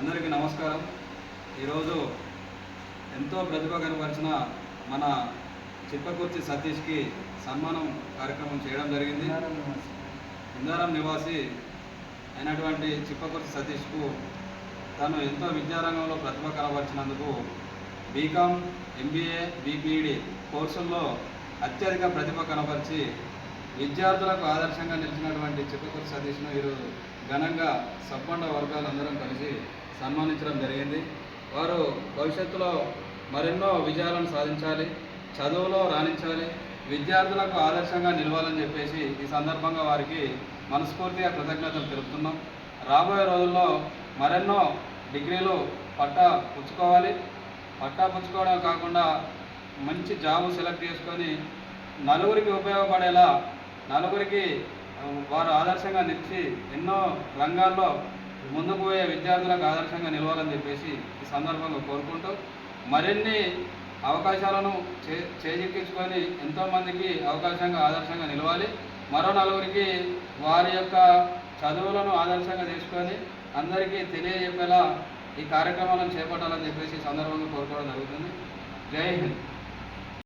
అందరికీ నమస్కారం. ఈరోజు ఎంతో ప్రతిభ కనపరిచిన మన చిప్పకుర్తి సతీష్కి సన్మానం కార్యక్రమం చేయడం జరిగింది. ఇందారం నివాసి అయినటువంటి చిప్పకుర్తి సతీష్కు తను ఎంతో విద్యారంగంలో ప్రతిభ కనపరిచినందుకు బీకామ్, ఎంబీఏ, బీపీఈడి కోర్సుల్లో అత్యధిక ప్రతిభ కనపరిచి విద్యార్థులకు ఆదర్శంగా నిలిచినటువంటి చిప్పకుర్తి సతీష్ను ఈరోజు ఘనంగా సబ్బండ వర్గాలందరం కలిసి సన్మానించడం జరిగింది. వారు భవిష్యత్తులో మరెన్నో విజయాలను సాధించాలి, చదువులో రాణించాలి, విద్యార్థులకు ఆదర్శంగా నిలవాలని చెప్పేసి ఈ సందర్భంగా వారికి మనస్ఫూర్తిగా కృతజ్ఞతలు తెలుపుతున్నాం. రాబోయే రోజుల్లో మరెన్నో డిగ్రీలు పట్టా పుచ్చుకోవడం కాకుండా మంచి జాబు సెలెక్ట్ చేసుకొని నలుగురికి ఉపయోగపడేలా, నలుగురికి వారు ఆదర్శంగా నిలిచి ఎన్నో రంగాల్లో ముందుకు పోయే విద్యార్థులకు ఆదర్శంగా నిలవాలని చెప్పేసి ఈ సందర్భంగా కోరుకుంటూ మరిన్ని అవకాశాలను చేజిక్కించుకొని ఎంతోమందికి ఆదర్శంగా నిలవాలి, మరో నలుగురికి వారి యొక్క చదువులను ఆదర్శంగా తీసుకొని అందరికీ తెలియజెప్పేలా ఈ కార్యక్రమాలను చేపట్టాలని చెప్పేసి ఈ సందర్భంగా కోరుకోవడం జరుగుతుంది. జై హింద్.